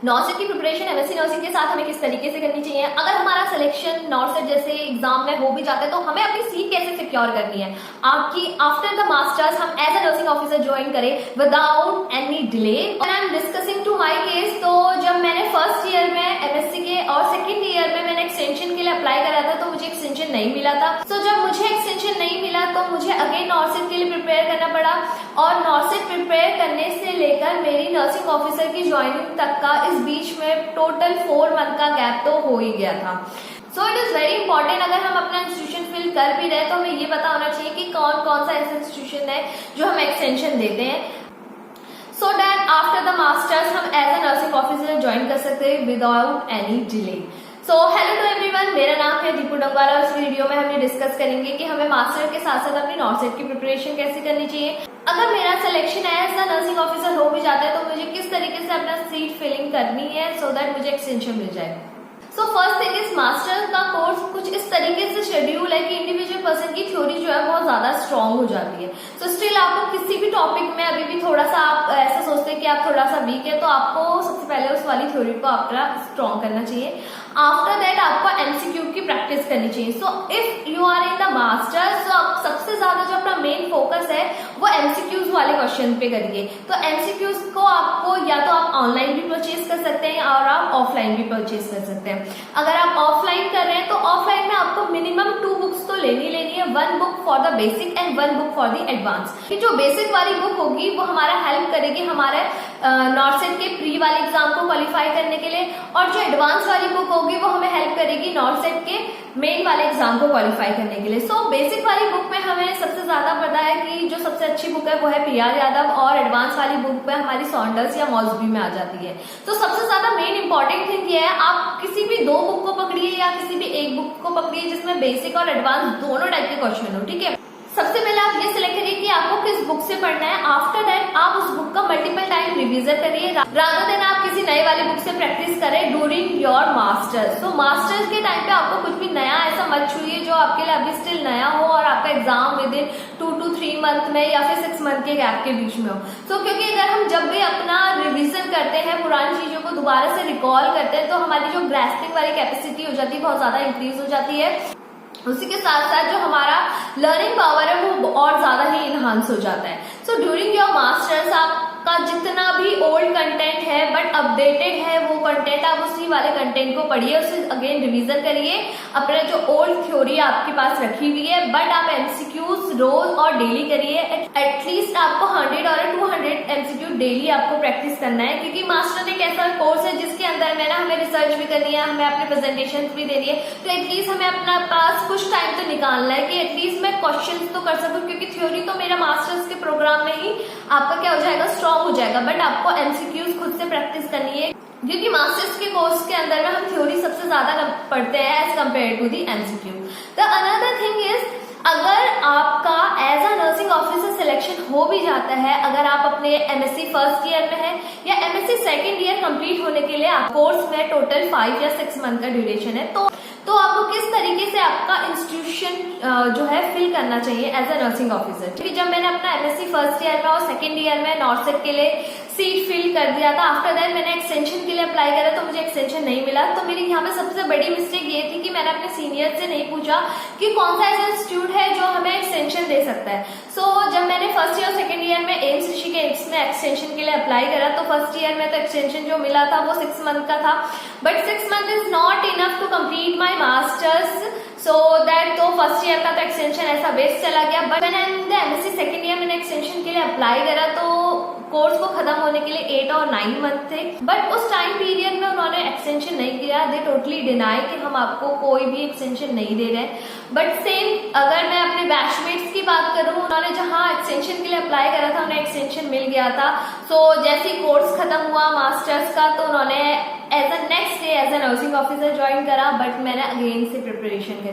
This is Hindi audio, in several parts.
नॉर्सेट की प्रिपरेशन एमएससी नर्सिंग के साथ हमें किस तरीके से करनी चाहिए, अगर हमारा सिलेक्शन नॉर्सेट जैसे एग्जाम में हो भी जाता है तो हमें अपनी सीट कैसे सिक्योर करनी है आपकी आफ्टर द मास्टर्स हम as a nursing officer join करें विदाउट एनी डिले। और I am discussing to my case, तो जब मैंने फर्स्ट ईयर में एमएससी के और सेकेंड ईयर में मैंने एक्सटेंशन के लिए अप्लाई करा था तो मुझे एक्सटेंशन नहीं मिला था। सो जब मुझे एक्सटेंशन नहीं मिला तो मुझे अगेन नॉर्सेट के लिए प्रिपेयर करना पड़ा और नॉर्सेट प्रिपेयर करने से लेकर मेरी नर्सिंग ऑफिसर की ज्वाइनिंग तक का इस बीच में टोटल 4 मंथ का गैप तो हो ही गया था। So it is very important, अगर हम अपना इंस्टीट्यूशन फिल कर भी रहे तो हमें ये पता होना चाहिए कि कौन कौन सा ऐसा इंस्टीट्यूशन है जो हम एक्सटेंशन देते हैं, so that after the masters हम as a nursing officer join कर सकते हैं without any delay. So hello to everyone, मेरा नाम है दीपू डंगवाला और इस वीडियो में हम ये डिस्कस करेंगे कि हमें मास्टर के साथ साथ अपनी नॉर्सेट की प्रिपरेशन कैसे करनी चाहिए। अगर मेरा selection as a nursing officer हो भी जाता है तो मुझे किस तरीके से अपना सीट फिलिंग करनी है सो दैट मुझे एक्सटेंशन मिल जाए। So first thing is master का कोर्स कुछ इस तरीके से शेड्यूल है कि इंडिविजुअल पर्सन की थ्योरी जो है बहुत ज्यादा स्ट्रांग हो जाती है। सो स्टिल आपको किसी भी टॉपिक में अभी भी थोड़ा सा आप ऐसा सोचते हैं कि आप थोड़ा सा वीक है तो आपको सबसे पहले उस वाली थ्योरी को आपका स्ट्रांग करना चाहिए। आफ्टर दैट आपको एमसीक्यू की प्रैक्टिस करनी चाहिए। So if you are in the master so आप सबसे ज्यादा जो अपना मेन फोकस है वो एमसीक्यूज वाले क्वेश्चन पे करिए। तो एमसीक्यूज को आपको या तो आप ऑनलाइन भी परचेज कर सकते हैं और आप ऑफलाइन भी परचेज कर सकते हैं। अगर आप ऑफलाइन कर रहे हैं तो ऑफलाइन में आपको मिनिमम 2 बुक्स तो लेनी है, 1 book for the basic and 1 book for the advance. जो बेसिक वाली बुक होगी वो हमारा हेल्प करेगी हमारे नॉर्सेट के प्री वाले एग्जाम को क्वालिफाई करने के लिए, और जो एडवांस वाली बुक होगी वो हमें हेल्प करेगी नॉर्सेट के मेन वाले एग्जाम को क्वालिफाई करने के लिए। सो बेसिक वाली बुक में हमें सबसे ज्यादा पता है कि जो सबसे अच्छी बुक है वो है पीआर यादव, और एडवांस वाली बुक में हमारी सॉन्डर्स या मॉसबी में आ जाती है। तो सबसे ज्यादा मेन इंपॉर्टेंट थिंग ये है, आप किसी भी 2 बुक को पकड़िए या किसी भी 1 बुक को पकड़िए जिसमें बेसिक और एडवांस दोनों टाइप के क्वेश्चन हो, ठीक है। सबसे पहले आप ये सिलेक्ट करिए कि आपको किस बुक से पढ़ना है। आफ्टर दैट आप उस बुक का मल्टीपल टाइम रिवीजन करिए रादर देन आप किसी नए वाली बुक से प्रैक्टिस करें ड्यूरिंग योर मास्टर्स। तो मास्टर्स के टाइम पे आपको कुछ भी नया ऐसा मत छूइए जो आपके लिए अभी स्टिल नया हो और आपका exam with in 2 to 3 month में या फिर 6 मंथ के गैप के बीच में हो। सो क्योंकि अगर हम जब भी अपना रिविजन करते हैं, पुरानी चीजों को दोबारा से रिकॉल करते हैं, तो हमारी जो ग्रास्पिंग वाली कैपेसिटी हो जाती है बहुत ज्यादा इंक्रीज हो जाती है। उसी के साथ साथ जो हमारा लर्निंग पावर है वो और ज्यादा ही इनहांस हो जाता है। सो ड्यूरिंग योर मास्टर्स आपका जितना भी ओल्ड कंटेंट है बट अपडेटेड है वो कंटेंट, आप उसी वाले कंटेंट को पढ़िए, उसे अगेन रिवीजन करिए। अपने जो ओल्ड थ्योरी आपके पास रखी हुई है बट आप एमसीक्यूज रोज और डेली करिए। एटलीस्ट आपको 100 और 200 एमसीक्यू डेली आपको प्रैक्टिस करना है, क्योंकि मास्टर एक ऐसा कोर्स है जिसके अंदर में ना हमें रिसर्च भी करनी है, हमें अपने प्रेजेंटेशन भी देनी है। तो एटलीस्ट हमें अपना पास कुछ टाइम तो निकालना है कि एटलीस्ट मैं क्वेश्चंस तो कर सकूं, क्योंकि थ्योरी तो मेरा मास्टर्स के प्रोग्राम में ही आपका क्या हो जाएगा, स्ट्रांग हो जाएगा, बट आपको एमसीक्यूज खुद से प्रैक्टिस करनी है, क्योंकि मास्टर्स के कोर्स के अंदर में हम थ्योरी सबसे ज्यादा पढ़ते हैं as compare to the MCQ. The another thing is, अगर आपका as a nursing officer selection हो भी जाता है, अगर आप अपने एमएससी फर्स्ट ईयर में है या एमएससी सेकेंड ईयर कंप्लीट होने के लिए कोर्स में टोटल 5 या 6 मंथ का ड्यूरेशन है, तो आपको किस तरीके से आपका इंस्टीट्यूशन जो है फिल करना चाहिए एज अ नर्सिंग ऑफिसर। क्योंकि जब मैंने अपना एमएससी फर्स्ट ईयर में और सेकेंड ईयर में नॉर्सेट के लिए सीट फिल कर दिया था, आफ्टर दैट मैंने एक्सटेंशन के लिए अप्लाई करा तो मुझे एक्सटेंशन नहीं मिला। तो मेरी यहाँ पे सबसे बड़ी मिस्टेक ये थी कि मैंने अपने सीनियर से नहीं पूछा कि कौन सा ऐसा इंस्टीट्यूट है जो हमें एक्सटेंशन दे सकता है। सो जब मैंने फर्स्ट ईयर सेकेंड ईयर में एम्स ऋषिकेश में एक्सटेंशन के लिए अप्लाई करा तो फर्स्ट ईयर में तो एक्सटेंशन जो मिला था वो 6 मंथ का था, but 6 month is not enough to complete my masters. So that तो फर्स्ट ईयर का तो एक्सटेंशन ऐसा वेस्ट चला गया। बट मैंने एमएससी सेकेंड ईयर मैंने एक्सटेंशन के लिए अप्लाई करा तो कोर्स को खत्म होने के लिए 8 और 9 मंथ थे, बट उस टाइम पीरियड में उन्होंने एक्सटेंशन नहीं किया। दे टोटली डिनाई कि हम आपको कोई भी एक्सटेंशन नहीं दे रहे। बट सेम अगर मैं अपने बैचमेट्स की बात करूं, उन्होंने जहां एक्सटेंशन के लिए अप्लाई करा था उन्हें एक्सटेंशन मिल गया था। सो जैसे ही कोर्स खत्म हुआ मास्टर्स का तो उन्होंने as a next day as a nursing officer join करा, बट मैंने अगेन से प्रिपरेशन करी।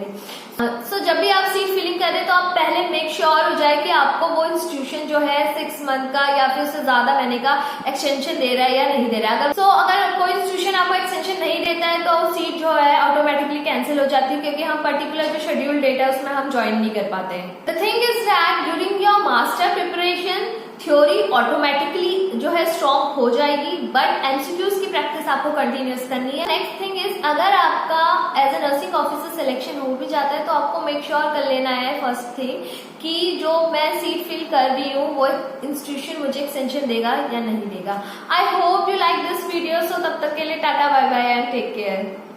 सो जब भी आप सीट फिलिंग करें तो आप पहले मेक श्योर हो जाए कि आपको वो इंस्टीट्यूशन जो है 6 मंथ का या फिर उससे ज्यादा महीने का एक्सटेंशन दे रहा है या नहीं दे रहा है। अगर कोई इंस्टीट्यूशन आपको एक्सटेंशन नहीं देता है तो सीट जो है ऑटोमेटिकली कैंसिल हो जाती है, क्योंकि हम पर्टिकुलर जो शेड्यूल डेट है उसमें हम ज्वाइन नहीं कर पाते हैं। The thing is that during your master preparation theory automatically जो है स्ट्रॉन्ग हो जाएगी, बट एमसीक्यूज की प्रैक्टिस आपको कंटिन्यूस करनी है। नेक्स्ट थिंग इज, अगर आपका as a nursing officer selection हो भी जाता है तो आपको मेक श्योर कर लेना है फर्स्ट थिंग कि जो मैं सीट फिल कर रही हूँ वो इंस्टीट्यूशन मुझे एक्सटेंशन देगा या नहीं देगा। I hope you like this video. So तब तक के लिए tata bye bye and take care.